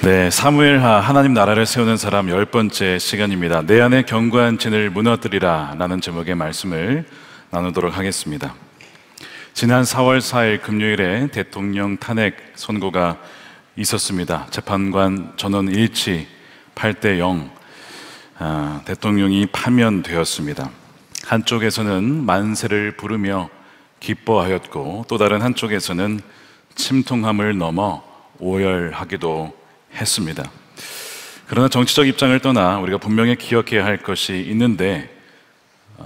네, 사무엘하 하나님 나라를 세우는 사람 10번째 시간입니다. 내 안에 견고한 진을 무너뜨리라 라는 제목의 말씀을 나누도록 하겠습니다. 지난 4월 4일 금요일에 대통령 탄핵 선고가 있었습니다. 재판관 전원 일치 8대0 대통령이 파면되었습니다. 한쪽에서는 만세를 부르며 기뻐하였고 또 다른 한쪽에서는 침통함을 넘어 오열하기도 했습니다. 그러나 정치적 입장을 떠나 우리가 분명히 기억해야 할 것이 있는데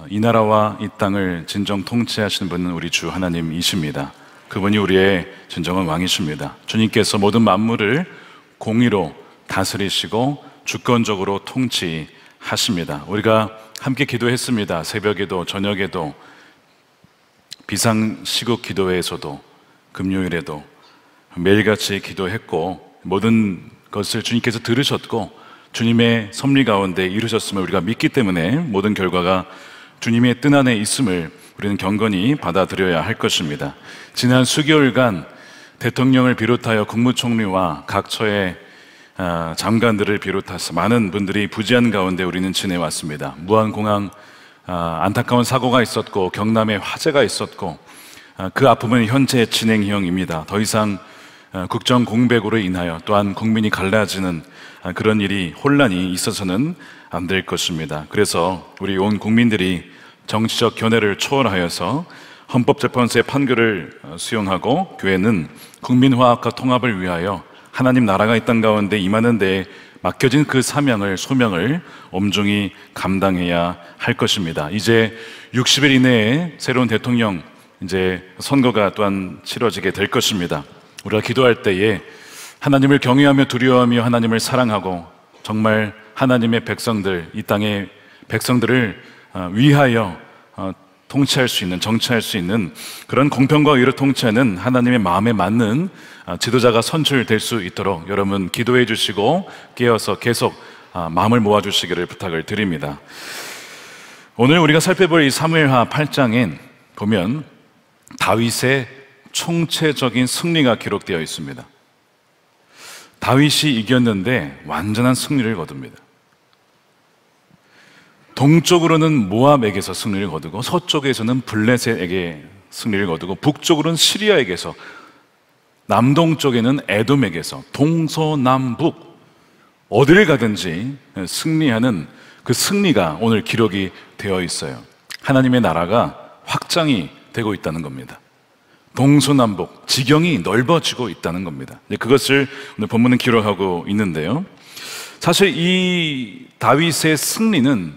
이 나라와 이 땅을 진정 통치하시는 분은 우리 주 하나님이십니다. 그분이 우리의 진정한 왕이십니다. 주님께서 모든 만물을 공의로 다스리시고 주권적으로 통치하십니다. 우리가 함께 기도했습니다. 새벽에도 저녁에도 비상시국 기도회에서도 금요일에도 매일같이 기도했고 모든 것을 주님께서 들으셨고 주님의 섭리 가운데 이루셨음을 우리가 믿기 때문에 모든 결과가 주님의 뜻 안에 있음을 우리는 경건히 받아들여야 할 것입니다. 지난 수개월간 대통령을 비롯하여 국무총리와 각 처의 장관들을 비롯해서 많은 분들이 부재한 가운데 우리는 지내왔습니다. 무안공항 안타까운 사고가 있었고 경남에 화재가 있었고 그 아픔은 현재 진행형입니다. 더 이상 국정 공백으로 인하여 또한 국민이 갈라지는 그런 일이 혼란이 있어서는 안 될 것입니다. 그래서 우리 온 국민들이 정치적 견해를 초월하여서 헌법재판소의 판결을 수용하고 교회는 국민화합과 통합을 위하여 하나님 나라가 이 땅 가운데 임하는 데에 맡겨진 그 사명을 소명을 엄중히 감당해야 할 것입니다. 이제 60일 이내에 새로운 대통령 이제 선거가 또한 치러지게 될 것입니다. 우리가 기도할 때에 하나님을 경외하며 두려워하며 하나님을 사랑하고 정말 하나님의 백성들, 이 땅의 백성들을 위하여 통치할 수 있는, 정치할 수 있는 그런 공평과 의로 통치하는 하나님의 마음에 맞는 지도자가 선출될 수 있도록 여러분 기도해 주시고 깨어서 계속 마음을 모아주시기를 부탁을 드립니다. 오늘 우리가 살펴볼 이 사무엘하 8장엔 보면 다윗의 총체적인 승리가 기록되어 있습니다. 다윗이 이겼는데 완전한 승리를 거둡니다. 동쪽으로는 모압에게서 승리를 거두고 서쪽에서는 블레셋에게 승리를 거두고 북쪽으로는 시리아에게서 남동쪽에는 에돔에게서 동서남북 어디를 가든지 승리하는 그 승리가 오늘 기록이 되어 있어요. 하나님의 나라가 확장이 되고 있다는 겁니다. 동서남북 지경이 넓어지고 있다는 겁니다. 그것을 오늘 본문은 기록하고 있는데요. 사실 이 다윗의 승리는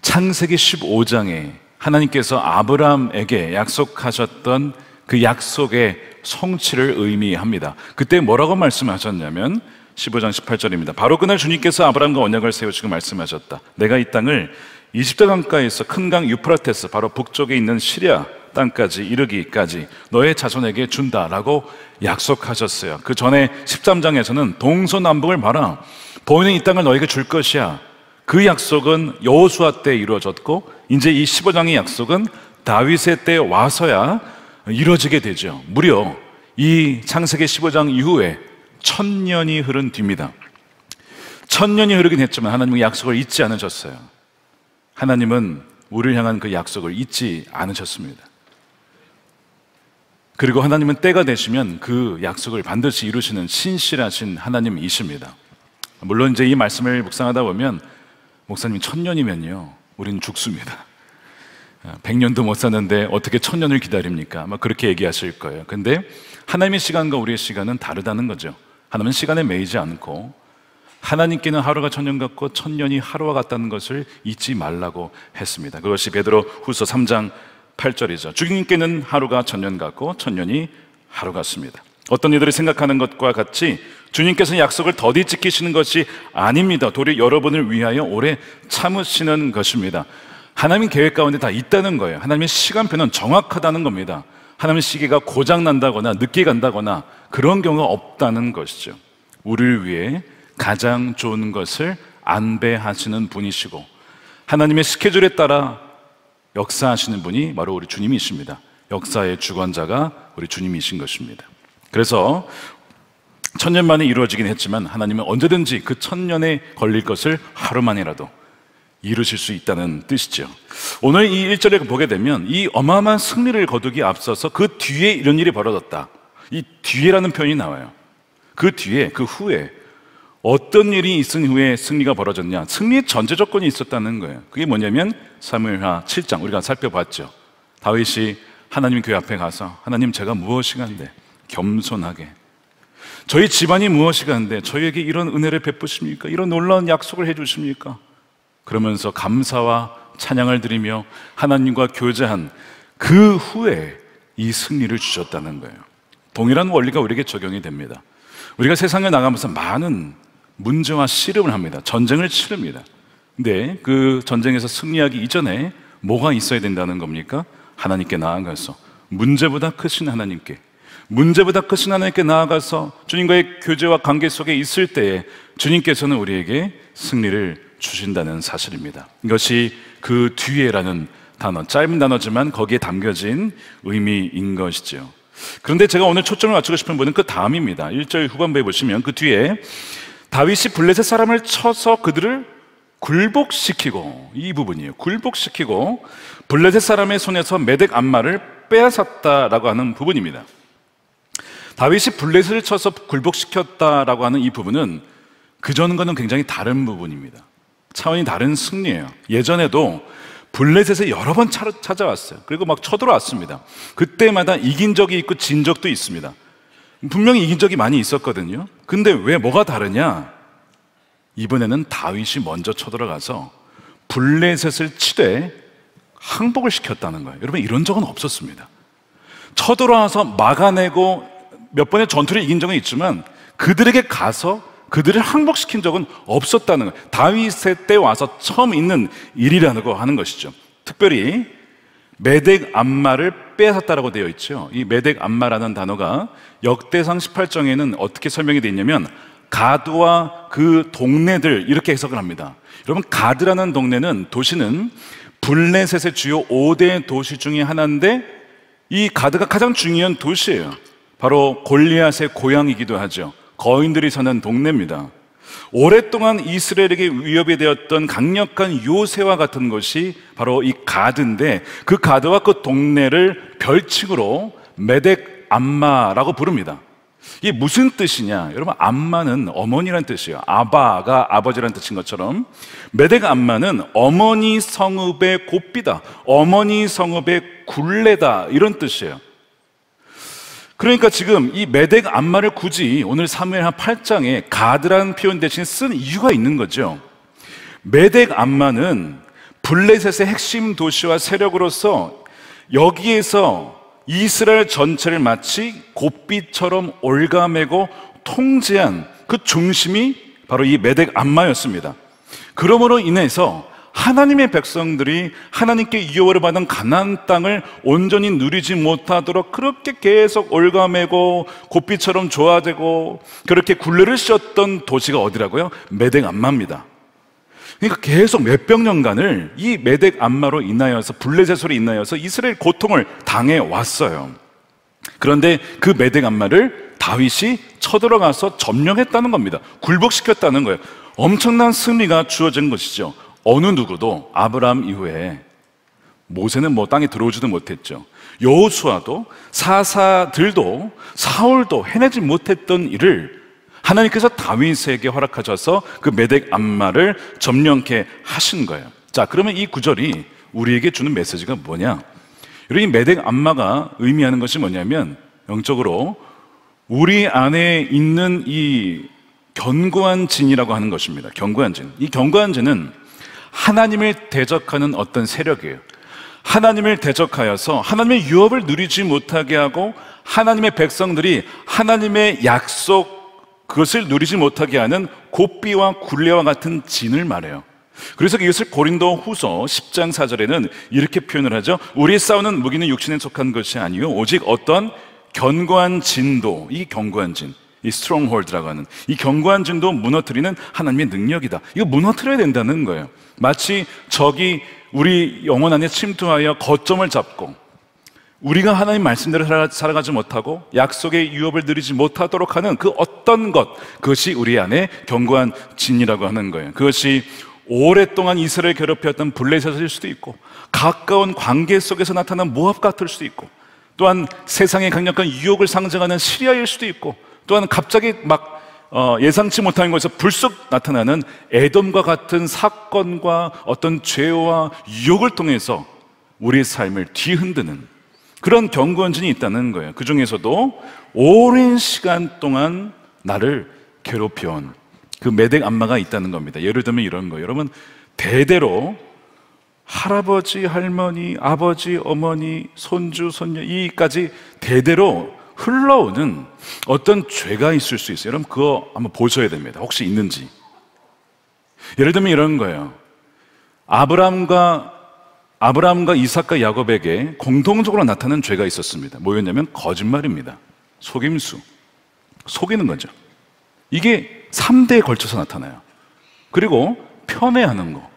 창세기 15장에 하나님께서 아브라함에게 약속하셨던 그 약속의 성취를 의미합니다. 그때 뭐라고 말씀하셨냐면 15장 18절입니다. 바로 그날 주님께서 아브라함과 언약을 세우시고 말씀하셨다. 내가 이 땅을 이집트 강가에서 큰 강 유프라테스 바로 북쪽에 있는 시리아 땅까지 이르기까지 너의 자손에게 준다라고 약속하셨어요. 그 전에 13장에서는 동서남북을 봐라, 보이는 이 땅을 너에게 줄 것이야. 그 약속은 여호수아 때 이루어졌고 이제 이 15장의 약속은 다윗의 때 와서야 이루어지게 되죠. 무려 이 창세기 15장 이후에 1000년이 흐른 뒤입니다. 1000년이 흐르긴 했지만 하나님은 약속을 잊지 않으셨어요. 하나님은 우리를 향한 그 약속을 잊지 않으셨습니다. 그리고 하나님은 때가 되시면 그 약속을 반드시 이루시는 신실하신 하나님이십니다. 물론 이제 이 말씀을 묵상하다 보면 목사님 1000년이면요 우린 죽습니다. 100년도 못 사는데 어떻게 1000년을 기다립니까? 아마 그렇게 얘기하실 거예요. 근데 하나님의 시간과 우리의 시간은 다르다는 거죠. 하나님은 시간에 매이지 않고 하나님께는 하루가 1000년 같고 1000년이 하루와 같다는 것을 잊지 말라고 했습니다. 그것이 베드로 후서 3장 8절이죠. 주님께는 하루가 1000년 같고 1000년이 하루 같습니다. 어떤 이들이 생각하는 것과 같이 주님께서는 약속을 더디 지키시는 것이 아닙니다. 도리어 여러분을 위하여 오래 참으시는 것입니다. 하나님 계획 가운데 다 있다는 거예요. 하나님의 시간표는 정확하다는 겁니다. 하나님의 시계가 고장난다거나 늦게 간다거나 그런 경우가 없다는 것이죠. 우리를 위해 가장 좋은 것을 안배하시는 분이시고 하나님의 스케줄에 따라 역사하시는 분이 바로 우리 주님이십니다. 역사의 주관자가 우리 주님이신 것입니다. 그래서 천년 만에 이루어지긴 했지만 하나님은 언제든지 그 천년에 걸릴 것을 하루만이라도 이루실 수 있다는 뜻이죠. 오늘 이 1절에 보게 되면 이 어마어마한 승리를 거두기 앞서서 그 뒤에 이런 일이 벌어졌다. 이 뒤에라는 표현이 나와요. 그 뒤에, 그 후에 어떤 일이 있은 후에 승리가 벌어졌냐? 승리의 전제 조건이 있었다는 거예요. 그게 뭐냐면 사무엘하 7장 우리가 살펴봤죠. 다윗이 하나님 교회 앞에 가서 하나님, 제가 무엇이 간데 겸손하게, 저희 집안이 무엇이 간데 저희에게 이런 은혜를 베푸십니까? 이런 놀라운 약속을 해주십니까? 그러면서 감사와 찬양을 드리며 하나님과 교제한 그 후에 이 승리를 주셨다는 거예요. 동일한 원리가 우리에게 적용이 됩니다. 우리가 세상에 나가면서 많은 문제와 씨름을 합니다. 전쟁을 치릅니다. 근데 그 전쟁에서 승리하기 이전에 뭐가 있어야 된다는 겁니까? 하나님께 나아가서 문제보다 크신 하나님께, 문제보다 크신 하나님께 나아가서 주님과의 교제와 관계 속에 있을 때에 주님께서는 우리에게 승리를 주신다는 사실입니다. 이것이 그 뒤에라는 단어, 짧은 단어지만 거기에 담겨진 의미인 것이죠. 그런데 제가 오늘 초점을 맞추고 싶은 부분은 그 다음입니다. 1절 후반부에 보시면 그 뒤에 다윗이 블레셋 사람을 쳐서 그들을 굴복시키고, 이 부분이에요. 굴복시키고 블레셋 사람의 손에서 메덱 암마를 빼앗았다라고 하는 부분입니다. 다윗이 블레셋을 쳐서 굴복시켰다라고 하는 이 부분은 그전과는 굉장히 다른 부분입니다. 차원이 다른 승리예요. 예전에도 블레셋에 여러 번 찾아왔어요. 그리고 막 쳐들어왔습니다. 그때마다 이긴 적이 있고 진 적도 있습니다. 분명히 이긴 적이 많이 있었거든요. 근데 왜 뭐가 다르냐? 이번에는 다윗이 먼저 쳐들어가서 블레셋을 치되 항복을 시켰다는 거예요. 여러분, 이런 적은 없었습니다. 쳐들어와서 막아내고 몇 번의 전투를 이긴 적은 있지만 그들에게 가서 그들을 항복시킨 적은 없었다는 거예요. 다윗의 때 와서 처음 있는 일이라고 하는 것이죠. 특별히 메덱 암마를 빼앗았다라고 되어 있죠. 이 메덱 암마라는 단어가 역대상 18장에는 어떻게 설명이 되어 있냐면 가드와 그 동네들, 이렇게 해석을 합니다. 여러분, 가드라는 동네는, 도시는 블레셋의 주요 5대 도시 중에 하나인데 이 가드가 가장 중요한 도시예요. 바로 골리앗의 고향이기도 하죠. 거인들이 사는 동네입니다. 오랫동안 이스라엘에게 위협이 되었던 강력한 요새와 같은 것이 바로 이 가드인데, 그 가드와 그 동네를 별칭으로 메덱 암마라고 부릅니다. 이게 무슨 뜻이냐? 여러분, 암마는 어머니란 뜻이에요. 아바가 아버지란 뜻인 것처럼 메덱 암마는 어머니 성읍의 고삐다, 어머니 성읍의 굴레다, 이런 뜻이에요. 그러니까 지금 이 메덱 암마를 굳이 오늘 사무엘하 8장에 가드라는 표현 대신 쓴 이유가 있는 거죠. 메덱 암마는 블레셋의 핵심 도시와 세력으로서 여기에서 이스라엘 전체를 마치 고삐처럼 올가매고 통제한 그 중심이 바로 이 메덱 암마였습니다. 그러므로 인해서 하나님의 백성들이 하나님께 유업을 받은 가나안 땅을 온전히 누리지 못하도록 그렇게 계속 올가매고 고삐처럼 조아되고 그렇게 굴레를 씌웠던 도시가 어디라고요? 메덱 암마입니다. 그러니까 계속 몇백 년간을 이 메덱 암마로 인하여서, 블레셋으로 인하여서 이스라엘 고통을 당해 왔어요. 그런데 그 메덱 암마를 다윗이 쳐들어가서 점령했다는 겁니다. 굴복시켰다는 거예요. 엄청난 승리가 주어진 것이죠. 어느 누구도 아브라함 이후에, 모세는 뭐 땅에 들어오지도 못했죠. 여호수아도, 사사들도, 사울도 해내지 못했던 일을 하나님께서 다윗에게 허락하셔서 그 메덱 암마를 점령케 하신 거예요. 자, 그러면 이 구절이 우리에게 주는 메시지가 뭐냐? 여러분, 이 메덱 암마가 의미하는 것이 뭐냐면, 영적으로 우리 안에 있는 이 견고한 진이라고 하는 것입니다. 견고한 진. 이 견고한 진은 하나님을 대적하는 어떤 세력이에요. 하나님을 대적하여서 하나님의 유업을 누리지 못하게 하고 하나님의 백성들이 하나님의 약속, 그것을 누리지 못하게 하는 고삐와 굴레와 같은 진을 말해요. 그래서 이것을 고린도 후서 10장 4절에는 이렇게 표현을 하죠. 우리의 싸우는 무기는 육신에 속한 것이 아니요 오직 어떤 견고한 진도, 이 견고한 진, 이 스트롱홀드라고 하는 이 견고한 진도 무너뜨리는 하나님의 능력이다. 이거 무너뜨려야 된다는 거예요. 마치 적이 우리 영혼 안에 침투하여 거점을 잡고 우리가 하나님 말씀대로 살아가지 못하고 약속의 유업을 누리지 못하도록 하는 그 어떤 것, 그것이 우리 안에 견고한 진이라고 하는 거예요. 그것이 오랫동안 이스라엘 괴롭혔던 블레셋일 수도 있고, 가까운 관계 속에서 나타난 모압 같을 수도 있고, 또한 세상의 강력한 유혹을 상징하는 시리아일 수도 있고, 또한 갑자기 막 예상치 못한 곳에서 불쑥 나타나는 에돔과 같은 사건과 어떤 죄와 유혹을 통해서 우리의 삶을 뒤흔드는 그런 견고한 진이 있다는 거예요. 그 중에서도 오랜 시간 동안 나를 괴롭혀온 그 메덱 암마가 있다는 겁니다. 예를 들면 이런 거예요. 여러분, 대대로 할아버지, 할머니, 아버지, 어머니, 손주, 손녀 이까지 대대로 흘러오는 어떤 죄가 있을 수 있어요. 여러분, 그거 한번 보셔야 됩니다. 혹시 있는지. 예를 들면 이런 거예요. 아브라함과 이삭과 야곱에게 공통적으로 나타나는 죄가 있었습니다. 뭐였냐면 거짓말입니다. 속임수. 속이는 거죠. 이게 3대에 걸쳐서 나타나요. 그리고 편애하는 거.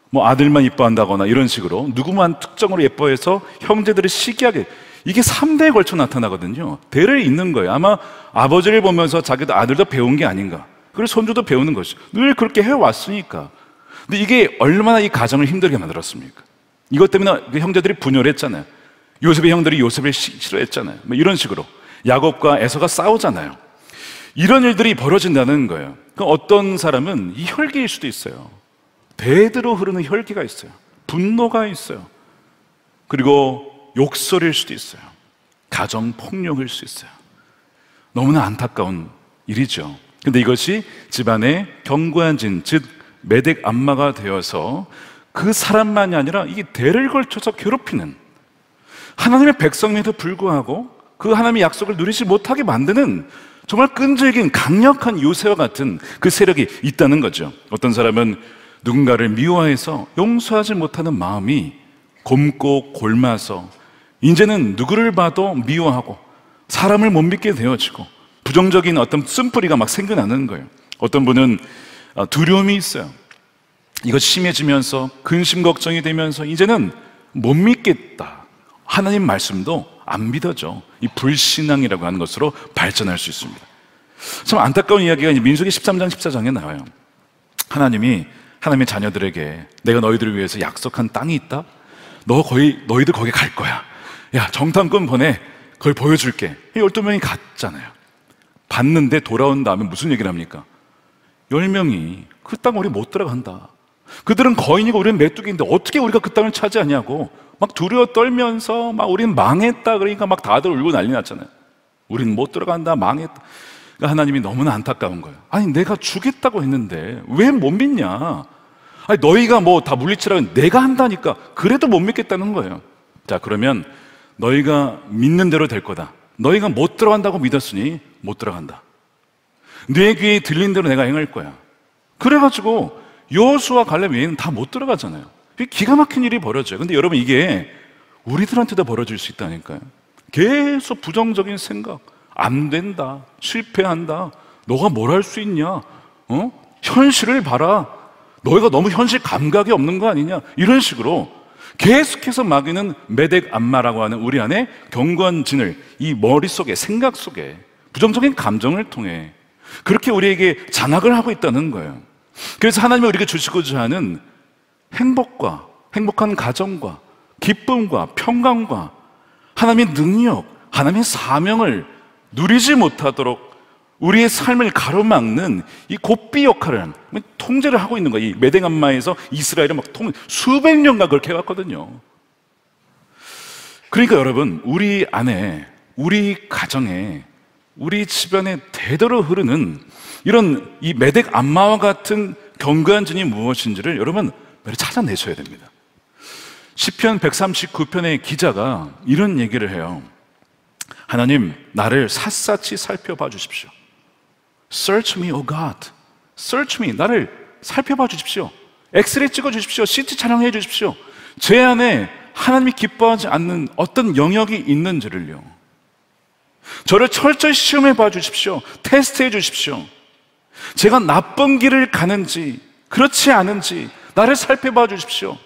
뭐 아들만 이뻐한다거나 이런 식으로 누구만 특정으로 예뻐해서 형제들을 시기하게, 이게 3대에 걸쳐 나타나거든요. 대를 잇는 거예요. 아마 아버지를 보면서 자기도 아들도 배운 게 아닌가. 그리고 손주도 배우는 것이죠. 늘 그렇게 해왔으니까. 근데 이게 얼마나 이 가정을 힘들게 만들었습니까? 이것 때문에 그 형제들이 분열을 했잖아요. 요셉의 형들이 요셉을 싫어했잖아요. 뭐 이런 식으로 야곱과 에서가 싸우잖아요. 이런 일들이 벌어진다는 거예요. 그러니까 어떤 사람은 이 혈기일 수도 있어요. 대대로 흐르는 혈기가 있어요. 분노가 있어요. 그리고 욕설일 수도 있어요. 가정 폭력일 수 있어요. 너무나 안타까운 일이죠. 근데 이것이 집안의 견고한 진, 즉 메덱 암마가 되어서 그 사람만이 아니라 이게 대를 걸쳐서 괴롭히는, 하나님의 백성에도 불구하고 그 하나님의 약속을 누리지 못하게 만드는 정말 끈질긴 강력한 요새와 같은 그 세력이 있다는 거죠. 어떤 사람은 누군가를 미워해서 용서하지 못하는 마음이 곪고 골마서 이제는 누구를 봐도 미워하고 사람을 못 믿게 되어지고 부정적인 어떤 쓴뿌리가 막 생겨나는 거예요. 어떤 분은 두려움이 있어요. 이것이 심해지면서 근심 걱정이 되면서 이제는 못 믿겠다. 하나님 말씀도 안 믿어져. 이 불신앙이라고 하는 것으로 발전할 수 있습니다. 참 안타까운 이야기가 민수기 13장 14장에 나와요. 하나님이 하나님의 자녀들에게 내가 너희들을 위해서 약속한 땅이 있다. 너희들 거기 갈 거야. 야, 정탐꾼 보내. 거기 보여줄게. 12명이 갔잖아요. 봤는데 돌아온 다음에 무슨 얘기를 합니까? 10명이 그 땅 우리 못 들어간다. 그들은 거인이고 우리는 메뚜기인데 어떻게 우리가 그 땅을 차지하냐고 막 두려워 떨면서 막 우리는 망했다. 그러니까 막 다들 울고 난리 났잖아요. 우리는 못 들어간다. 망했다. 그러니까 하나님이 너무나 안타까운 거예요. 아니, 내가 주겠다고 했는데 왜 못 믿냐? 아니, 너희가 뭐 다 물리치라고 내가 한다니까. 그래도 못 믿겠다는 거예요. 자, 그러면 너희가 믿는 대로 될 거다. 너희가 못 들어간다고 믿었으니 못 들어간다. 내 귀에 들린 대로 내가 행할 거야. 그래가지고 여호수아 갈렙 외에는 다 못 들어가잖아요. 기가 막힌 일이 벌어져요. 근데 여러분, 이게 우리들한테도 벌어질 수 있다니까요. 계속 부정적인 생각, 안 된다, 실패한다, 너가 뭘 할 수 있냐, 현실을 봐라, 너희가 너무 현실 감각이 없는 거 아니냐, 이런 식으로 계속해서 막이는 메덱 암마라고 하는 우리 안에 견고한 진을 이 머릿속에, 생각 속에 부정적인 감정을 통해 그렇게 우리에게 장악을 하고 있다는 거예요. 그래서 하나님이 우리에게 주시고자 하는 행복과 행복한 가정과 기쁨과 평강과 하나님의 능력, 하나님의 사명을 누리지 못하도록 우리의 삶을 가로막는 이 고삐 역할을, 통제를 하고 있는 거예요. 이 메덱 암마에서 이스라엘을 막 수백 년간 그렇게 해왔거든요. 그러니까 여러분, 우리 안에, 우리 가정에, 우리 집안에 대대로 흐르는 이런 이 메덱 암마와 같은 견고한 진이 무엇인지를 여러분 찾아내셔야 됩니다. 시편 139편의 기자가 이런 얘기를 해요. 하나님, 나를 샅샅이 살펴봐 주십시오. Search me, O God. Search me. 나를 살펴봐 주십시오. 엑스레이 찍어 주십시오. CT 촬영해 주십시오. 제 안에 하나님이 기뻐하지 않는 어떤 영역이 있는지를요. 저를 철저히 시험해 봐 주십시오. 테스트해 주십시오. 제가 나쁜 길을 가는지 그렇지 않은지 나를 살펴봐 주십시오.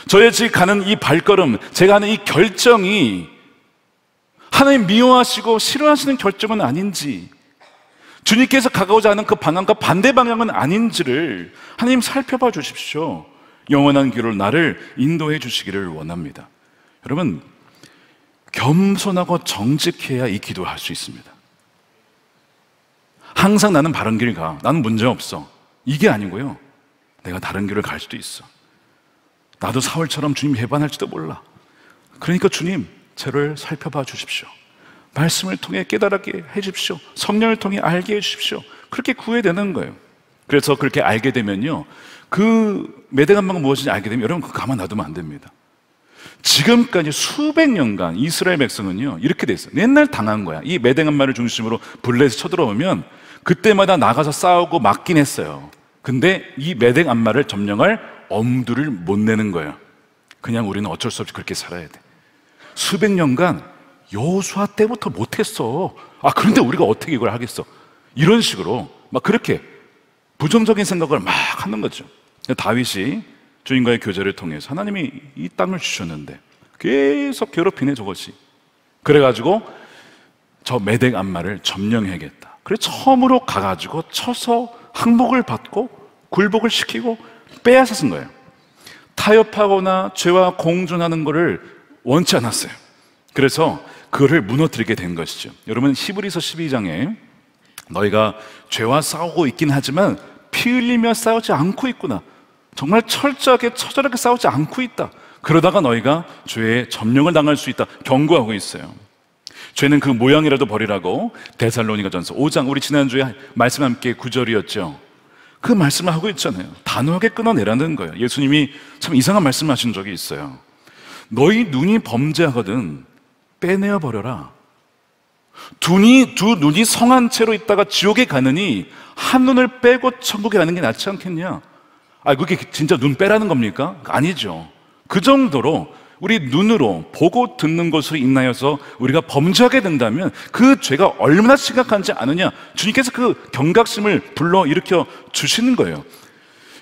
저의 지금 가는 이 발걸음, 제가 하는 이 결정이 하나님 미워하시고 싫어하시는 결정은 아닌지, 주님께서 가고자 하는 그 방향과 반대 방향은 아닌지를 하나님 살펴봐 주십시오. 영원한 길로 나를 인도해 주시기를 원합니다. 여러분, 겸손하고 정직해야 이 기도할 수 있습니다. 항상 나는 바른 길 가, 나는 문제 없어, 이게 아니고요, 내가 다른 길을 갈 수도 있어. 나도 사울처럼 주님 배반할지도 몰라. 그러니까 주님, 저를 살펴봐 주십시오. 말씀을 통해 깨달게 해 주십시오. 성령을 통해 알게 해 주십시오. 그렇게 구해야 되는 거예요. 그래서 그렇게 알게 되면요, 그 메대감마가 무엇인지 알게 되면 여러분 그거 가만 놔두면 안 됩니다. 지금까지 수백 년간 이스라엘 백성은요 이렇게 돼 있어요. 맨날 당한 거야. 이 메대감마를 중심으로 블레셋이 쳐들어오면 그때마다 나가서 싸우고 막긴 했어요. 근데 이 메대감마를 점령할 엄두를 못 내는 거예요. 그냥 우리는 어쩔 수 없이 그렇게 살아야 돼. 수백 년간 여호수아 때부터 못했어. 그런데 우리가 어떻게 이걸 하겠어? 이런 식으로 막 그렇게 부정적인 생각을 막 하는 거죠. 다윗이 주님과의 교제를 통해서 하나님이 이 땅을 주셨는데 계속 괴롭히네 저것이. 그래가지고 저 메덱 암마를 점령해야겠다. 그래서 처음으로 가가지고 쳐서 항복을 받고 굴복을 시키고 빼앗았은 거예요. 타협하거나 죄와 공존하는 것을 원치 않았어요. 그래서 그를 무너뜨리게 된 것이죠. 여러분, 히브리서 12장에 너희가 죄와 싸우고 있긴 하지만 피 흘리며 싸우지 않고 있구나, 정말 철저하게 처절하게 싸우지 않고 있다, 그러다가 너희가 죄에 점령을 당할 수 있다 경고하고 있어요. 죄는 그 모양이라도 버리라고 데살로니가전서 5장, 우리 지난주에 말씀 함께 9절이었죠. 그 말씀을 하고 있잖아요. 단호하게 끊어내라는 거예요. 예수님이 참 이상한 말씀을 하신 적이 있어요. 너희 눈이 범죄하거든 빼내어 버려라. 두 눈이 성한 채로 있다가 지옥에 가느니 한 눈을 빼고 천국에 가는 게 낫지 않겠냐? 그게 진짜 눈 빼라는 겁니까? 아니죠. 그 정도로 우리 눈으로 보고 듣는 것으로 인하여서 우리가 범죄하게 된다면 그 죄가 얼마나 심각한지 아느냐? 주님께서 그 경각심을 불러일으켜 주시는 거예요.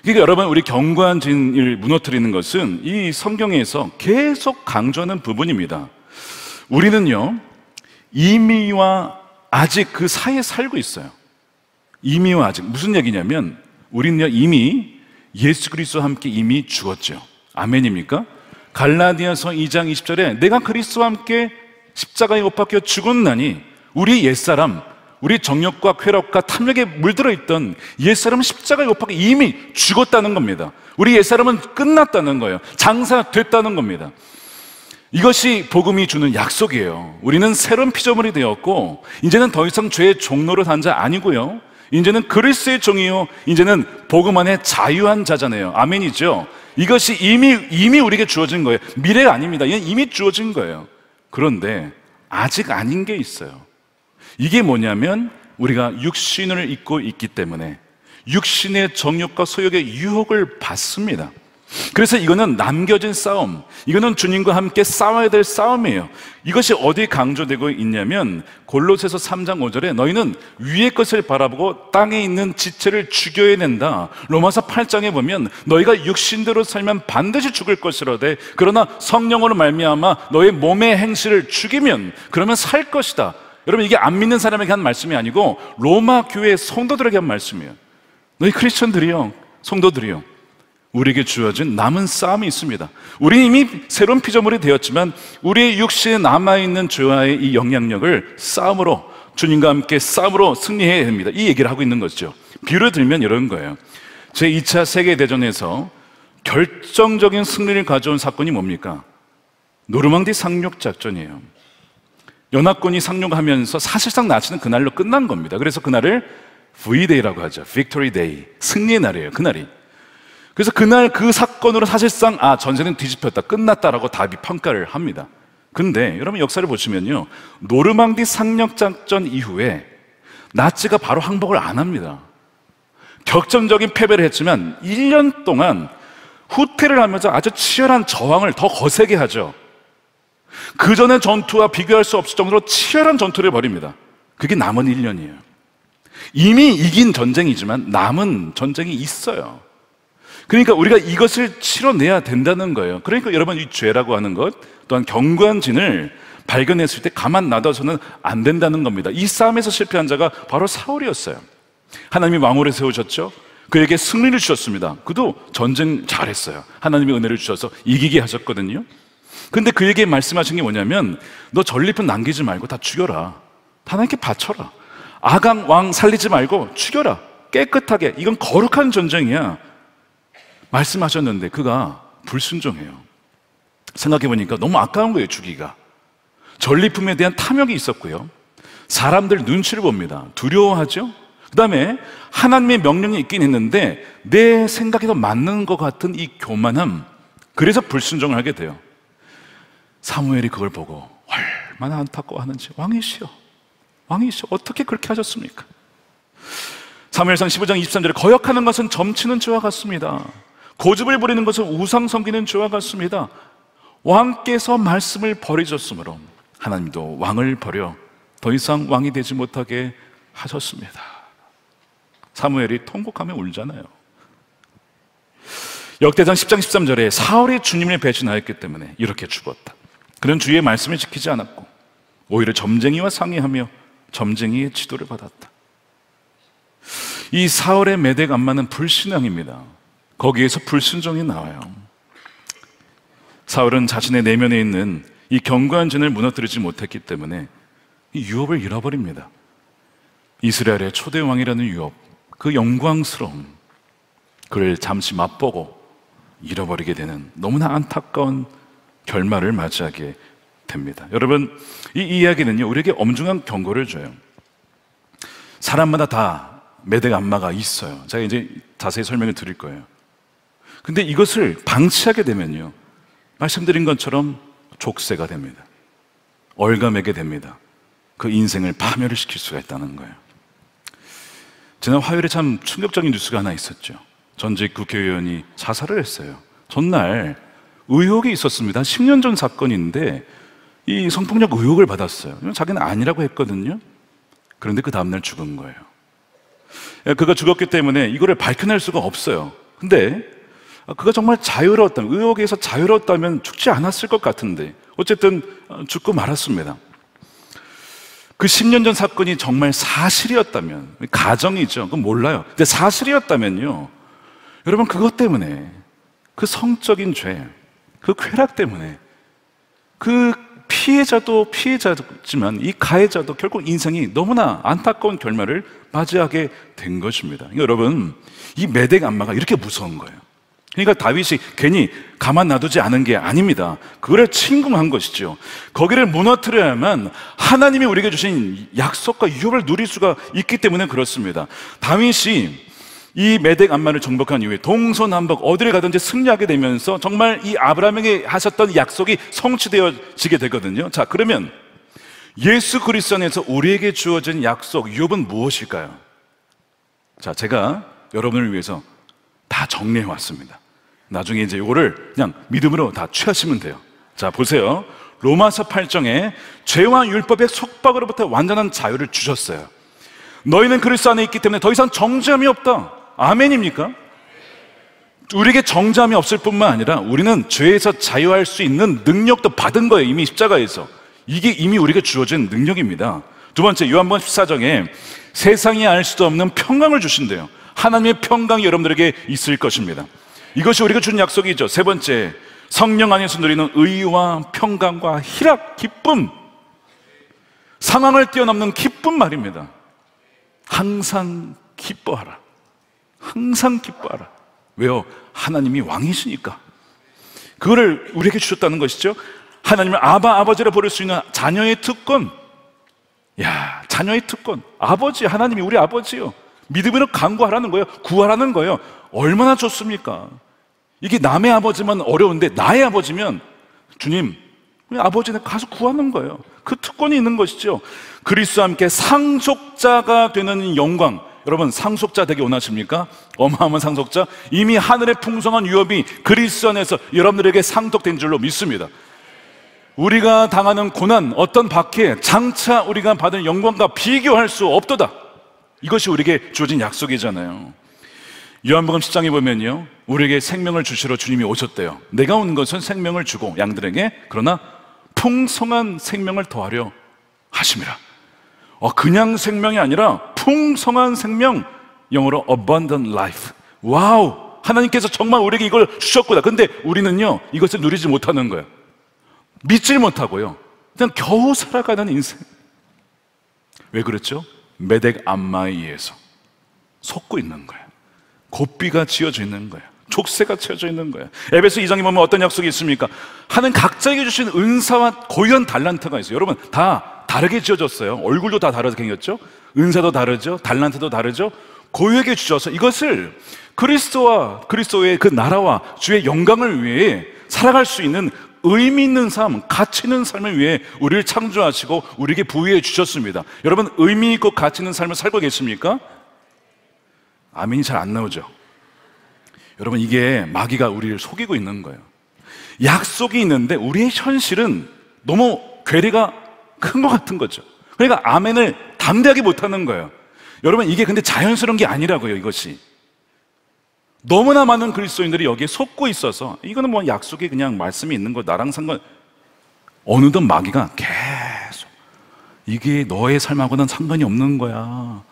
그러니까 여러분, 우리 경관진을 무너뜨리는 것은 이 성경에서 계속 강조하는 부분입니다. 우리는요 이미와 아직 그 사이에 살고 있어요. 이미와 아직, 무슨 얘기냐면 우리는요 이미 예수 그리스도와 함께 이미 죽었죠. 아멘입니까? 갈라디아서 2장 20절에 내가 그리스도와 함께 십자가에 못 박혀 죽었나니 우리 옛사람, 우리 정욕과 쾌락과 탐욕에 물들어 있던 옛사람은 십자가에 못 박혀 이미 죽었다는 겁니다. 우리 옛사람은 끝났다는 거예요. 장사됐다는 겁니다. 이것이 복음이 주는 약속이에요. 우리는 새로운 피조물이 되었고 이제는 더 이상 죄의 종로로 산 자 아니고요, 이제는 그리스도의 종이요, 이제는 복음 안에 자유한 자잖아요. 아멘이죠. 이것이 이미 우리에게 주어진 거예요. 미래가 아닙니다. 이건 이미 주어진 거예요. 그런데 아직 아닌 게 있어요. 이게 뭐냐면 우리가 육신을 입고 있기 때문에 육신의 정욕과 소욕의 유혹을 받습니다. 그래서 이거는 남겨진 싸움, 이거는 주님과 함께 싸워야 될 싸움이에요. 이것이 어디 강조되고 있냐면 골로새서 3장 5절에 너희는 위의 것을 바라보고 땅에 있는 지체를 죽여야 된다. 로마서 8장에 보면 너희가 육신대로 살면 반드시 죽을 것이라되 그러나 성령으로 말미암아 너희 몸의 행실을 죽이면 그러면 살 것이다. 여러분, 이게 안 믿는 사람에게 한 말씀이 아니고 로마 교회 성도들에게 한 말씀이에요. 너희 크리스천들이요, 성도들이요, 우리에게 주어진 남은 싸움이 있습니다. 우리는 이미 새로운 피조물이 되었지만 우리의 육신에 남아있는 죄와의 이 영향력을 싸움으로, 주님과 함께 싸움으로 승리해야 됩니다. 이 얘기를 하고 있는 것이죠. 비유를 들면 이런 거예요. 제2차 세계대전에서 결정적인 승리를 가져온 사건이 뭡니까? 노르망디 상륙작전이에요. 연합군이 상륙하면서 사실상 나치는 그날로 끝난 겁니다. 그래서 그날을 V-Day라고 하죠. Victory Day, 승리의 날이에요. 그날이. 그래서 그날 그 사건으로 사실상 전세는 뒤집혔다, 끝났다라고 다비 평가를 합니다. 근데 여러분 역사를 보시면요, 노르망디 상륙작전 이후에 나치가 바로 항복을 안 합니다. 격정적인 패배를 했지만 1년 동안 후퇴를 하면서 아주 치열한 저항을 더 거세게 하죠. 그 전의 전투와 비교할 수 없을 정도로 치열한 전투를 벌입니다. 그게 남은 1년이에요. 이미 이긴 전쟁이지만 남은 전쟁이 있어요. 그러니까 우리가 이것을 치러내야 된다는 거예요. 그러니까 여러분, 이 죄라고 하는 것 또한 경관진을 발견했을 때 가만 놔둬서는 안 된다는 겁니다. 이 싸움에서 실패한 자가 바로 사울이었어요. 하나님이 왕으로 세우셨죠. 그에게 승리를 주셨습니다. 그도 전쟁 잘했어요. 하나님이 은혜를 주셔서 이기게 하셨거든요. 근데 그에게 말씀하신 게 뭐냐면, 너 전리품 남기지 말고 다 죽여라. 하나님께 바쳐라. 아강 왕 살리지 말고 죽여라. 깨끗하게. 이건 거룩한 전쟁이야. 말씀하셨는데 그가 불순종해요. 생각해보니까 너무 아까운 거예요, 주기가. 전리품에 대한 탐욕이 있었고요. 사람들 눈치를 봅니다. 두려워하죠. 그 다음에 하나님의 명령이 있긴 했는데 내 생각이 더 맞는 것 같은 이 교만함, 그래서 불순종을 하게 돼요. 사무엘이 그걸 보고 얼마나 안타까워하는지. 왕이시여, 왕이시여, 어떻게 그렇게 하셨습니까? 사무엘상 15장 23절에 거역하는 것은 점치는 죄와 같습니다. 고집을 부리는 것은 우상 섬기는 죄와 같습니다. 왕께서 말씀을 버리셨으므로 하나님도 왕을 버려 더 이상 왕이 되지 못하게 하셨습니다. 사무엘이 통곡하며 울잖아요. 역대상 10장 13절에 사울이 주님을 배신하였기 때문에 이렇게 죽었다. 그는 주의 말씀을 지키지 않았고 오히려 점쟁이와 상의하며 점쟁이의 지도를 받았다. 이 사울의 메대 간만은 불신앙입니다. 거기에서 불순종이 나와요. 사울은 자신의 내면에 있는 이 견고한 진을 무너뜨리지 못했기 때문에 이 유업을 잃어버립니다. 이스라엘의 초대 왕이라는 유업, 그 영광스러움, 그를 잠시 맛보고 잃어버리게 되는 너무나 안타까운 결말을 맞이하게 됩니다. 여러분, 이 이야기는요, 우리에게 엄중한 경고를 줘요. 사람마다 다 메대 안마가 있어요. 제가 이제 자세히 설명을 드릴 거예요. 근데 이것을 방치하게 되면요, 말씀드린 것처럼 족쇄가 됩니다. 얼감하게 됩니다. 그 인생을 파멸을 시킬 수가 있다는 거예요. 지난 화요일에 참 충격적인 뉴스가 하나 있었죠. 전직 국회의원이 자살을 했어요. 전날 의혹이 있었습니다. 10년 전 사건인데 이 성폭력 의혹을 받았어요. 자기는 아니라고 했거든요. 그런데 그 다음날 죽은 거예요. 그가 죽었기 때문에 이거를 밝혀낼 수가 없어요. 근데 그가 정말 자유로웠다면, 의혹에서 자유로웠다면 죽지 않았을 것 같은데 어쨌든 죽고 말았습니다. 그 10년 전 사건이 정말 사실이었다면, 가정이죠, 그건 몰라요. 근데 사실이었다면요, 여러분, 그것 때문에, 그 성적인 죄, 그 쾌락 때문에 그 피해자도 피해자지만 이 가해자도 결국 인생이 너무나 안타까운 결말을 맞이하게 된 것입니다. 여러분, 이 메대 안마가 이렇게 무서운 거예요. 그러니까 다윗이 괜히 가만 놔두지 않은 게 아닙니다. 그걸 침공한 것이죠. 거기를 무너뜨려야만 하나님이 우리에게 주신 약속과 유업을 누릴 수가 있기 때문에 그렇습니다. 다윗이 이 메대 안마를 정복한 이후에 동서남북 어디를 가든지 승리하게 되면서 정말 이 아브라함에게 하셨던 약속이 성취되어지게 되거든요. 자, 그러면 예수 그리스도 안에서 우리에게 주어진 약속, 유업은 무엇일까요? 자, 제가 여러분을 위해서 다 정리해 왔습니다. 나중에 이제 이거를 그냥 믿음으로 다 취하시면 돼요. 자, 보세요. 로마서 8장에 죄와 율법의 속박으로부터 완전한 자유를 주셨어요. 너희는 그리스도 안에 있기 때문에 더 이상 정죄함이 없다. 아멘입니까? 우리에게 정죄함이 없을 뿐만 아니라 우리는 죄에서 자유할 수 있는 능력도 받은 거예요. 이미 십자가에서. 이게 이미 우리에게 주어진 능력입니다. 두 번째, 요한복음 14장에 세상이 알 수도 없는 평강을 주신대요. 하나님의 평강이 여러분들에게 있을 것입니다. 이것이 우리가 준 약속이죠. 세 번째, 성령 안에서 누리는 의와 평강과 희락, 기쁨, 상황을 뛰어넘는 기쁨 말입니다. 항상 기뻐하라. 항상 기뻐하라. 왜요? 하나님이 왕이시니까. 그거를 우리에게 주셨다는 것이죠. 하나님을 아바, 아버지라 부를 수 있는 자녀의 특권. 야, 자녀의 특권. 아버지, 하나님이 우리 아버지요. 믿음으로 간구하라는 거예요. 구하라는 거예요. 얼마나 좋습니까? 이게 남의 아버지만 어려운데 나의 아버지면, 주님, 우리 아버지는 가서 구하는 거예요. 그 특권이 있는 것이죠. 그리스도와 함께 상속자가 되는 영광. 여러분, 상속자 되기 원하십니까? 어마어마한 상속자. 이미 하늘의 풍성한 유업이 그리스도 안에서 여러분들에게 상속된 줄로 믿습니다. 우리가 당하는 고난, 어떤 박해, 장차 우리가 받은 영광과 비교할 수 없도다. 이것이 우리에게 주어진 약속이잖아요. 요한복음 10장에 보면요, 우리에게 생명을 주시러 주님이 오셨대요. 내가 온 것은 생명을 주고 양들에게, 그러나 풍성한 생명을 더하려 하심이라. 그냥 생명이 아니라 풍성한 생명, 영어로 abundant life. 와우! 하나님께서 정말 우리에게 이걸 주셨구나. 근데 우리는요, 이것을 누리지 못하는 거예요. 믿질 못하고요, 그냥 겨우 살아가는 인생. 왜 그렇죠? 메덱 암마에 의해서 속고 있는 거예요. 고삐가 지어져 있는 거예요. 족쇄가 채워져 있는 거예요. 에베소 2장에 보면 어떤 약속이 있습니까? 하나님 각자에게 주신 은사와 고유한 달란트가 있어요. 여러분, 다 다르게 지어졌어요. 얼굴도 다 다르게 생겼죠? 은사도 다르죠? 달란트도 다르죠? 고유에게 주셔서 이것을 그리스도와 그리스도의 그 나라와 주의 영광을 위해 살아갈 수 있는 의미 있는 삶, 가치 있는 삶을 위해 우리를 창조하시고 우리에게 부여해 주셨습니다. 여러분, 의미 있고 가치 있는 삶을 살고 계십니까? 아멘이 잘 안 나오죠? 여러분, 이게 마귀가 우리를 속이고 있는 거예요. 약속이 있는데 우리의 현실은 너무 괴리가 큰 것 같은 거죠. 그러니까 아멘을 담대하게 못하는 거예요. 여러분, 이게 근데 자연스러운 게 아니라고요. 이것이 너무나 많은 그리스도인들이 여기에 속고 있어서, 이거는 뭐 약속이 그냥 말씀이 있는 거, 나랑 상관, 어느덧 마귀가 계속 이게 너의 삶하고는 상관이 없는 거야.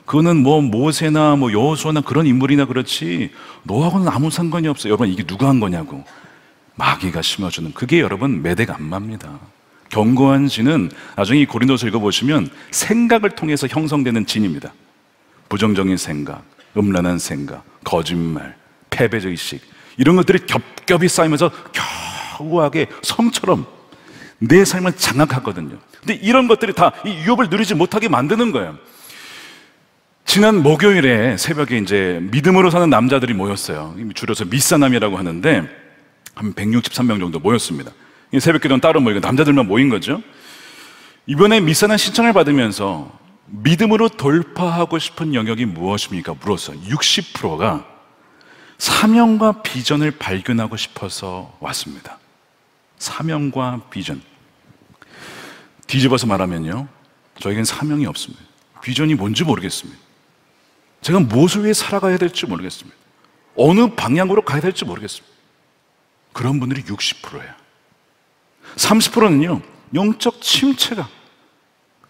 그거는 뭐 모세나 뭐 여호수아나 그런 인물이나 그렇지 너하고는 아무 상관이 없어요. 여러분, 이게 누가 한 거냐고 마귀가 심어주는, 그게 여러분 메덱 암마입니다. 견고한 진은 나중에 이 고린도서 읽어보시면 생각을 통해서 형성되는 진입니다. 부정적인 생각, 음란한 생각, 거짓말, 패배의식, 이런 것들이 겹겹이 쌓이면서 겨우하게 성처럼 내 삶을 장악하거든요. 근데 이런 것들이 다 이 유업을 누리지 못하게 만드는 거예요. 지난 목요일에 새벽에 이제 믿음으로 사는 남자들이 모였어요. 줄여서 미사남이라고 하는데 한 163명 정도 모였습니다. 새벽 기도는 따로 모이고 남자들만 모인 거죠. 이번에 미사남 신청을 받으면서 믿음으로 돌파하고 싶은 영역이 무엇입니까? 물었어요. 60%가 사명과 비전을 발견하고 싶어서 왔습니다. 사명과 비전. 뒤집어서 말하면요, 저에겐 사명이 없습니다. 비전이 뭔지 모르겠습니다. 제가 무엇을 위해 살아가야 될지 모르겠습니다. 어느 방향으로 가야 될지 모르겠습니다. 그런 분들이 60%예요. 30%는요, 영적 침체가,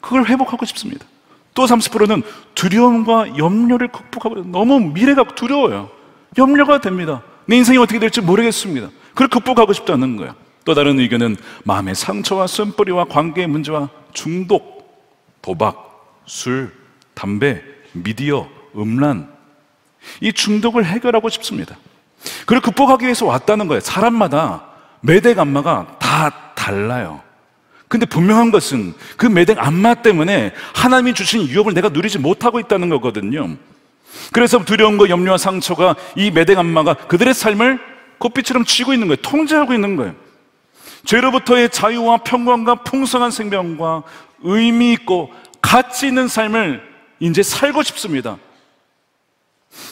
그걸 회복하고 싶습니다. 또 30%는 두려움과 염려를 극복하고, 너무 미래가 두려워요. 염려가 됩니다. 내 인생이 어떻게 될지 모르겠습니다. 그걸 극복하고 싶다는 거예요. 또 다른 의견은 마음의 상처와 쓴뿌리와 관계의 문제와 중독, 도박, 술, 담배, 미디어, 음란, 이 중독을 해결하고 싶습니다. 그걸 극복하기 위해서 왔다는 거예요. 사람마다 메덱 암마가 다 달라요. 근데 분명한 것은 그 메덱 암마 때문에 하나님이 주신 유업을 내가 누리지 못하고 있다는 거거든요. 그래서 두려움과 염려와 상처가 이 메덱 암마가 그들의 삶을 꽃빛처럼 쥐고 있는 거예요. 통제하고 있는 거예요. 죄로부터의 자유와 평강과 풍성한 생명과 의미 있고 가치 있는 삶을 이제 살고 싶습니다.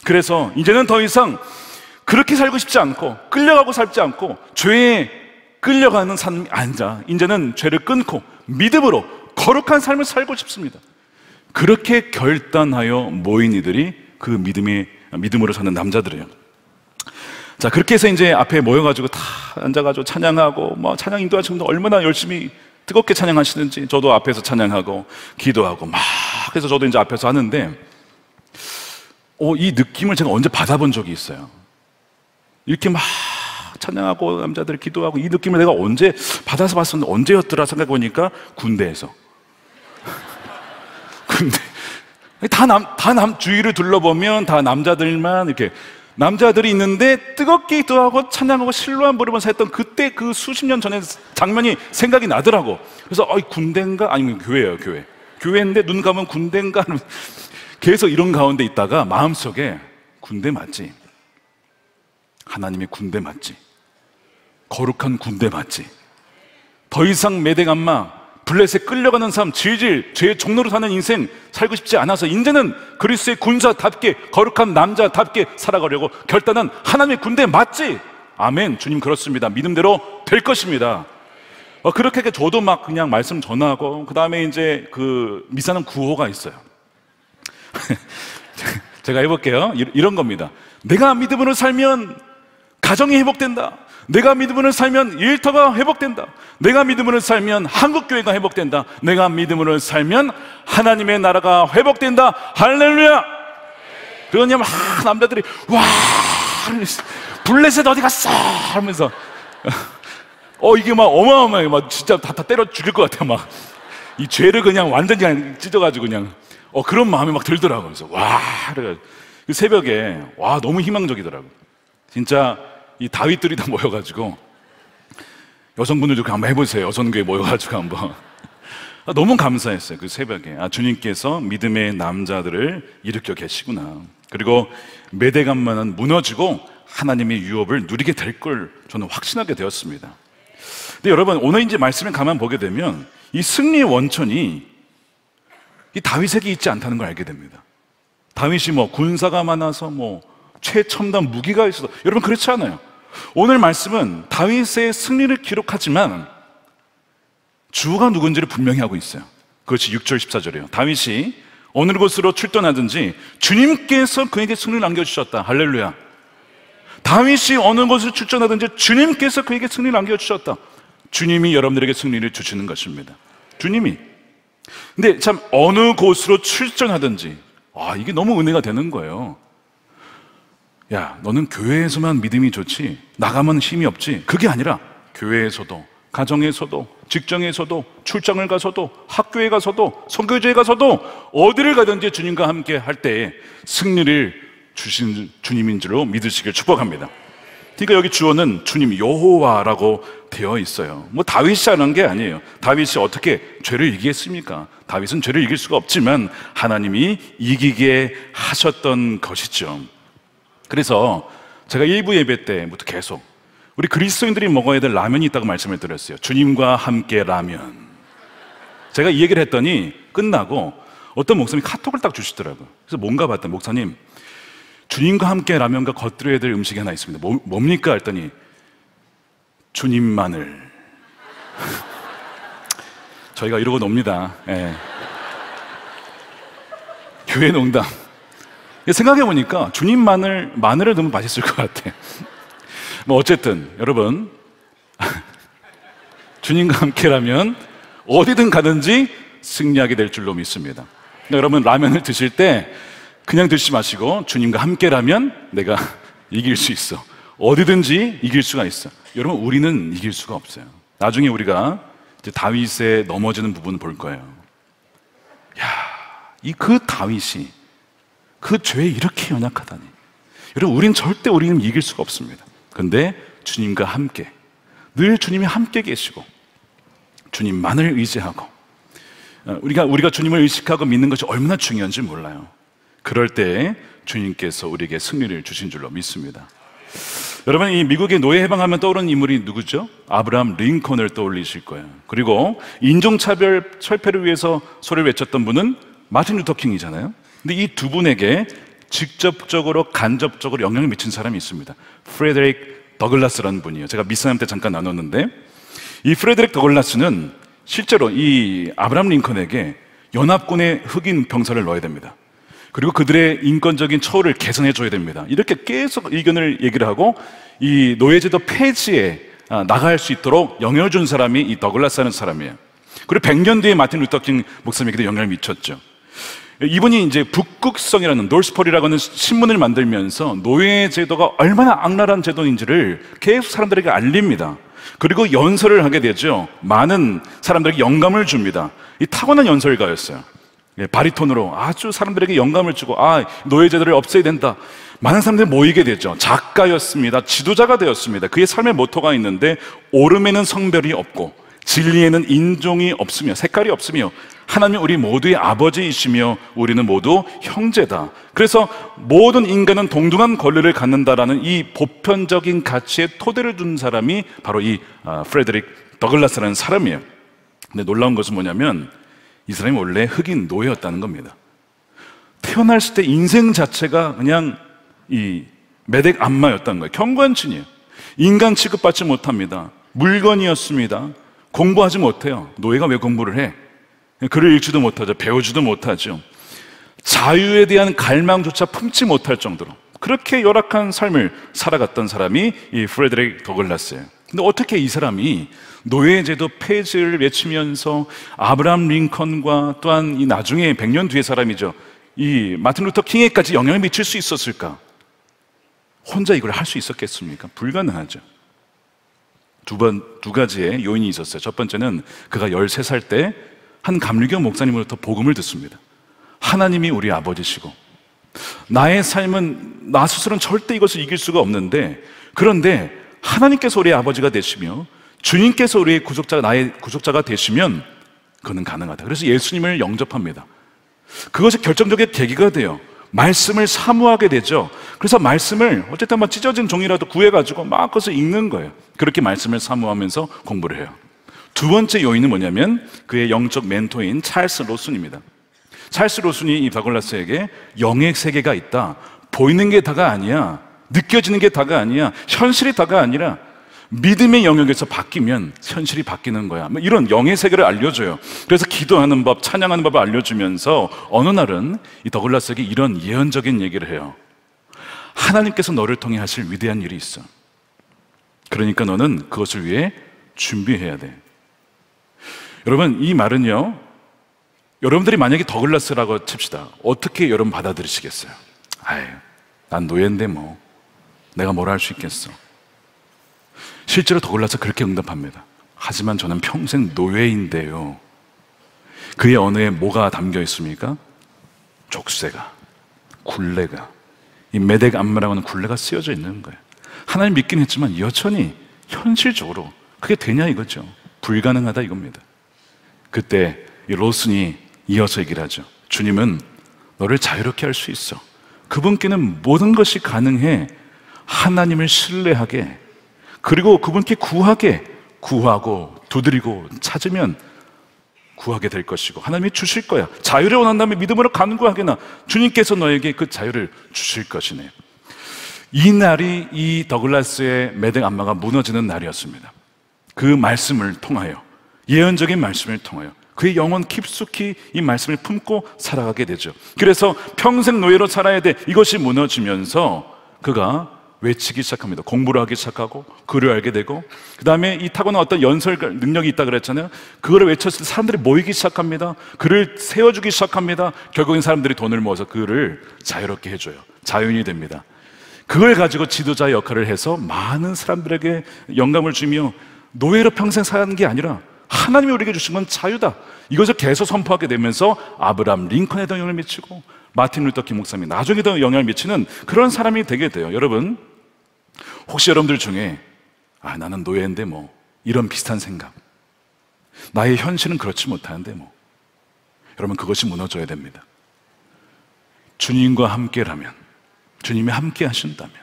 그래서 이제는 더 이상 그렇게 살고 싶지 않고 끌려가고 살지 않고 죄에 끌려가는 삶이 아니라 이제는 죄를 끊고 믿음으로 거룩한 삶을 살고 싶습니다. 그렇게 결단하여 모인 이들이 그 믿음으로 사는 남자들이에요. 자, 그렇게 해서 이제 앞에 모여가지고 다 앉아가지고 찬양하고, 뭐 찬양 인도하시는 분들 얼마나 열심히 뜨겁게 찬양하시는지, 저도 앞에서 찬양하고 기도하고 막 해서 저도 이제 앞에서 하는데, 이 느낌을 제가 언제 받아본 적이 있어요. 이렇게 막 찬양하고 남자들 기도하고 이 느낌을 내가 언제 받아서 봤었는데 언제였더라 생각해보니까 군대에서. 군대. 주위를 둘러보면 다 남자들만 이렇게 남자들이 있는데 뜨겁게 기도하고 찬양하고 실로암 부르면서 했던 그때 그 수십 년 전의 장면이 생각이 나더라고. 그래서 군대인가? 아니면 교회예요, 교회. 교회인데 눈 감으면 군대인가? 계속 이런 가운데 있다가 마음속에 군대 맞지? 하나님의 군대 맞지? 거룩한 군대 맞지? 더 이상 메덱 암마, 블레셋에 끌려가는 삶, 질질 죄의 종로로 사는 인생 살고 싶지 않아서 이제는 그리스도의 군사답게 거룩한 남자답게 살아가려고 결단한 하나님의 군대 맞지? 아멘. 주님 그렇습니다. 믿음대로 될 것입니다. 그렇게 저도 막 그냥 말씀 전하고, 그 다음에 이제 그 미사는 구호가 있어요. 제가 해볼게요. 이런 겁니다. 내가 믿음으로 살면 가정이 회복된다. 내가 믿음으로 살면 일터가 회복된다. 내가 믿음으로 살면 한국교회가 회복된다. 내가 믿음으로 살면 하나님의 나라가 회복된다. 할렐루야! 그러냐 막 남자들이 와 블레셋 어디 갔어? 하면서 이게 막 어마어마하게 막 진짜 다 때려 죽일 것 같아. 막 이 죄를 그냥 완전히 그냥 찢어가지고 그냥 그런 마음이 막 들더라고요. 그래서 와 그래가지고 그 새벽에 와 너무 희망적이더라고요. 진짜 이 다윗들이 다 모여가지고 여성분들도 한번 해보세요. 여성교회 모여가지고 한번 너무 감사했어요. 그 새벽에 주님께서 믿음의 남자들을 일으켜 계시구나. 그리고 메대간만은 무너지고 하나님의 유업을 누리게 될 걸 저는 확신하게 되었습니다. 근데 여러분 오늘 이제 말씀을 가만 보게 되면 이 승리의 원천이 이 다윗에게 있지 않다는 걸 알게 됩니다. 다윗이 군사가 많아서 최첨단 무기가 있어서 여러분 그렇지 않아요. 오늘 말씀은 다윗의 승리를 기록하지만 주가 누군지를 분명히 하고 있어요. 그것이 6절 14절이에요. 다윗이 어느 곳으로 출전하든지 주님께서 그에게 승리를 남겨주셨다. 할렐루야. 다윗이 어느 곳으로 출전하든지 주님께서 그에게 승리를 남겨주셨다. 주님이 여러분들에게 승리를 주시는 것입니다. 주님이. 근데 참 어느 곳으로 출전하든지 이게 너무 은혜가 되는 거예요. 야, 너는 교회에서만 믿음이 좋지 나가면 힘이 없지. 그게 아니라 교회에서도, 가정에서도, 직장에서도, 출장을 가서도, 학교에 가서도, 선교제에 가서도 어디를 가든지 주님과 함께 할 때에 승리를 주신 주님인 줄로 믿으시길 축복합니다. 그러니까 여기 주어는 주님 여호와라고 되어 있어요. 다윗이 하는 게 아니에요. 다윗이 어떻게 죄를 이기겠습니까? 다윗은 죄를 이길 수가 없지만 하나님이 이기게 하셨던 것이죠. 그래서 제가 일부 예배 때부터 계속 우리 그리스도인들이 먹어야 될 라면이 있다고 말씀을 드렸어요. 주님과 함께 라면. 제가 이 얘기를 했더니 끝나고 어떤 목사님이 카톡을 딱 주시더라고요. 그래서 뭔가 봤더니 목사님 주님과 함께 라면과 겉들여야 될 음식이 하나 있습니다. 뭡니까? 했더니 주님만을. 저희가 이러고 놉니다. 교회 농담. 생각해보니까 주님만을 마늘을 넣으면 맛있을 것 같아. 어쨌든 여러분 주님과 함께라면 어디든 가든지 승리하게 될 줄로 믿습니다. 여러분 라면을 드실 때 그냥 드시지 마시고 주님과 함께라면 내가 이길 수 있어. 어디든지 이길 수가 있어. 여러분 우리는 이길 수가 없어요. 나중에 우리가 이제 다윗의 넘어지는 부분을 볼 거예요. 그 다윗이 그 죄에 이렇게 연약하다니. 여러분 우리는 이길 수가 없습니다. 근데 주님과 함께 늘 주님이 함께 계시고 주님만을 의지하고 우리가 주님을 의식하고 믿는 것이 얼마나 중요한지 몰라요. 그럴 때 주님께서 우리에게 승리를 주신 줄로 믿습니다. 여러분 이 미국의 노예 해방하면 떠오르는 인물이 누구죠? 아브라함 링컨을 떠올리실 거예요. 그리고 인종차별 철폐를 위해서 소리를 외쳤던 분은 마틴 루터 킹이잖아요. 근데 이 두 분에게 직접적으로 간접적으로 영향을 미친 사람이 있습니다. 프레데릭 더글라스라는 분이에요. 제가 미사님 때 잠깐 나눴는데 이 프레데릭 더글라스는 실제로 이 아브라함 링컨에게 연합군의 흑인 병사를 넣어야 됩니다. 그리고 그들의 인권적인 처우를 개선해 줘야 됩니다. 이렇게 계속 얘기를 하고 이 노예제도 폐지에 나갈 수 있도록 영향을 준 사람이 이 더글라스라는 사람이에요. 그리고 100년 뒤에 마틴 루터 킹 목사님에게도 영향을 미쳤죠. 이분이 이제 북극성이라는 노스폴이라고 하는 신문을 만들면서 노예제도가 얼마나 악랄한 제도인지를 계속 사람들에게 알립니다. 그리고 연설을 하게 되죠. 많은 사람들에게 영감을 줍니다. 이 타고난 연설가였어요. 바리톤으로 아주 사람들에게 영감을 주고 노예제도를 없애야 된다. 많은 사람들이 모이게 되죠. 작가였습니다. 지도자가 되었습니다. 그의 삶의 모토가 있는데 오름에는 성별이 없고 진리에는 인종이 없으며 색깔이 없으며 하나님은 우리 모두의 아버지이시며 우리는 모두 형제다. 그래서 모든 인간은 동등한 권리를 갖는다라는 이 보편적인 가치의 토대를 둔 사람이 바로 이 프레데릭 더글라스라는 사람이에요. 근데 놀라운 것은 뭐냐면 이 사람이 원래 흑인 노예였다는 겁니다. 태어났을 때 인생 자체가 그냥 이 메덱 안마였다는 거예요. 경관친이에요. 인간 취급받지 못합니다. 물건이었습니다. 공부하지 못해요. 노예가 왜 공부를 해? 글을 읽지도 못하죠. 배우지도 못하죠. 자유에 대한 갈망조차 품지 못할 정도로 그렇게 열악한 삶을 살아갔던 사람이 이 프레드릭 더글라스예요. 근데 어떻게 이 사람이 노예제도 폐지를 외치면서 아브라함 링컨과 또한 이 나중에 100년 뒤의 사람이죠, 이 마틴 루터 킹에까지 영향을 미칠 수 있었을까? 혼자 이걸 할 수 있었겠습니까? 불가능하죠. 두 가지의 요인이 있었어요. 첫 번째는 그가 13살 때 한 감리교 목사님으로부터 복음을 듣습니다. 하나님이 우리 아버지시고 나의 삶은 나 스스로는 절대 이것을 이길 수가 없는데, 그런데 하나님께서 우리의 아버지가 되시며 주님께서 우리의 구속자가, 나의 구속자가 되시면 그는 가능하다. 그래서 예수님을 영접합니다. 그것이 결정적인 계기가 돼요. 말씀을 사모하게 되죠. 그래서 말씀을 어쨌든 막 찢어진 종이라도 구해가지고 막 그것을 읽는 거예요. 그렇게 말씀을 사모하면서 공부를 해요. 두 번째 요인은 뭐냐면 그의 영적 멘토인 찰스 로슨입니다. 찰스 로슨이 이 더글라스에게 영의 세계가 있다, 보이는 게 다가 아니야, 느껴지는 게 다가 아니야, 현실이 다가 아니라 믿음의 영역에서 바뀌면 현실이 바뀌는 거야, 뭐 이런 영의 세계를 알려줘요. 그래서 기도하는 법, 찬양하는 법을 알려주면서 어느 날은 이 더글라스에게 이런 예언적인 얘기를 해요. 하나님께서 너를 통해 하실 위대한 일이 있어. 그러니까 너는 그것을 위해 준비해야 돼. 여러분, 이 말은요, 여러분들이 만약에 더글라스라고 칩시다. 어떻게 여러분 받아들이시겠어요? 아유, 난 노예인데 뭐 내가 뭘 할 수 있겠어. 실제로 더글라스 그렇게 응답합니다. 하지만 저는 평생 노예인데요. 그의 언어에 뭐가 담겨 있습니까? 족쇄가, 굴레가, 이 메덱 암마라고 하는 굴레가 쓰여져 있는 거예요. 하나님 믿긴 했지만 여전히 현실적으로 그게 되냐 이거죠. 불가능하다 이겁니다. 그때 이 로슨이 이어서 얘기를 하죠. 주님은 너를 자유롭게 할 수 있어. 그분께는 모든 것이 가능해. 하나님을 신뢰하게, 그리고 그분께 구하고 두드리고 찾으면 구하게 될 것이고 하나님이 주실 거야. 자유를 원한다면 믿음으로 간구하게나 주님께서 너에게 그 자유를 주실 것이네. 이 날이 이 더글라스의 메덱 암마가 무너지는 날이었습니다. 그 말씀을 통하여, 예언적인 말씀을 통하여 그의 영혼 깊숙이 이 말씀을 품고 살아가게 되죠. 그래서 평생 노예로 살아야 돼, 이것이 무너지면서 그가 외치기 시작합니다. 공부를 하기 시작하고 글을 알게 되고, 그 다음에 이 타고난 어떤 연설 능력이 있다고 그랬잖아요. 그거를 외쳤을 때 사람들이 모이기 시작합니다. 글을 세워주기 시작합니다. 결국엔 사람들이 돈을 모아서 그를 자유롭게 해줘요. 자유인이 됩니다. 그걸 가지고 지도자의 역할을 해서 많은 사람들에게 영감을 주며 노예로 평생 사는 게 아니라 하나님이 우리에게 주신 건 자유다, 이것을 계속 선포하게 되면서 아브라함 링컨에도 영향을 미치고 마틴 루터 킹 목사님 나중에도 영향을 미치는 그런 사람이 되게 돼요. 여러분, 혹시 여러분들 중에 나는 노예인데 뭐 이런 비슷한 생각, 나의 현실은 그렇지 못하는데 뭐, 여러분 그것이 무너져야 됩니다. 주님과 함께라면, 주님이 함께 하신다면,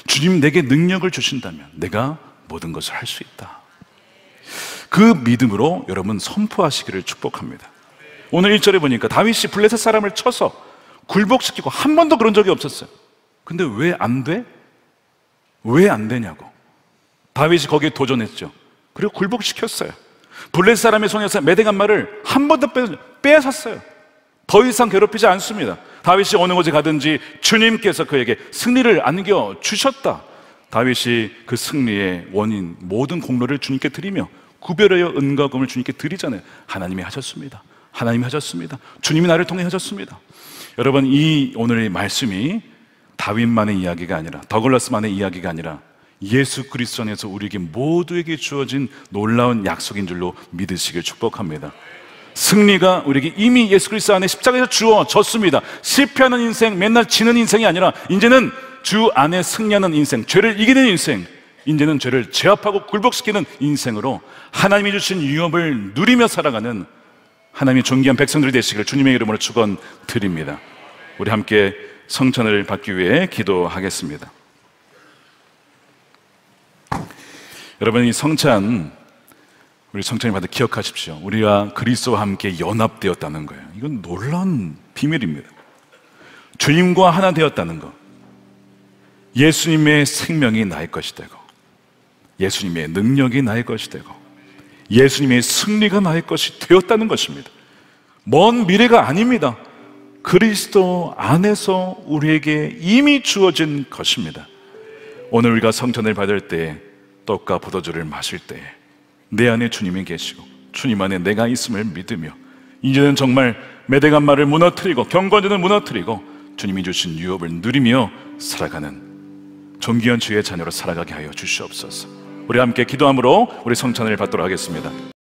주님 내게 능력을 주신다면 내가 모든 것을 할 수 있다. 그 믿음으로 여러분 선포하시기를 축복합니다. 오늘 1절에 보니까 다윗이 블레셋 사람을 쳐서 굴복시키고 한 번도 그런 적이 없었어요. 근데 왜 안 돼? 왜 안 되냐고. 다윗이 거기에 도전했죠. 그리고 굴복시켰어요. 블레셋 사람의 손에서 메덱 암마를 한 번도 빼앗았어요. 더 이상 괴롭히지 않습니다. 다윗이 어느 곳에 가든지 주님께서 그에게 승리를 안겨주셨다. 다윗이 그 승리의 원인, 모든 공로를 주님께 드리며 구별하여 은과 금을 주님께 드리잖아요. 하나님이 하셨습니다. 하나님이 하셨습니다. 주님이 나를 통해 하셨습니다. 여러분, 이 오늘의 말씀이 다윗만의 이야기가 아니라, 더글라스만의 이야기가 아니라 예수 그리스도 안에서 우리에게 모두에게 주어진 놀라운 약속인 줄로 믿으시길 축복합니다. 승리가 우리에게 이미 예수 그리스도 안에 십자가에서 주어졌습니다. 실패하는 인생, 맨날 지는 인생이 아니라 이제는 주 안에 승리하는 인생, 죄를 이기는 인생, 이제는 죄를 제압하고 굴복시키는 인생으로 하나님이 주신 유업을 누리며 살아가는 하나님의 존귀한 백성들이 되시길 주님의 이름으로 축원드립니다. 우리 함께 성찬을 받기 위해 기도하겠습니다. 여러분, 이 성찬, 우리 성찬을 받아 기억하십시오. 우리가 그리스도와 함께 연합되었다는 거예요. 이건 놀라운 비밀입니다. 주님과 하나 되었다는 것, 예수님의 생명이 나의 것이 되고, 예수님의 능력이 나의 것이 되고, 예수님의 승리가 나의 것이 되었다는 것입니다. 먼 미래가 아닙니다. 그리스도 안에서 우리에게 이미 주어진 것입니다. 오늘 우리가 성찬을 받을 때, 떡과 포도주를 마실 때 내 안에 주님이 계시고 주님 안에 내가 있음을 믿으며, 이제는 정말 매대간 말을 무너뜨리고 경건전을 무너뜨리고 주님이 주신 유업을 누리며 살아가는 존귀한 주의 자녀로 살아가게 하여 주시옵소서. 우리 함께 기도함으로 우리 성찬을 받도록 하겠습니다.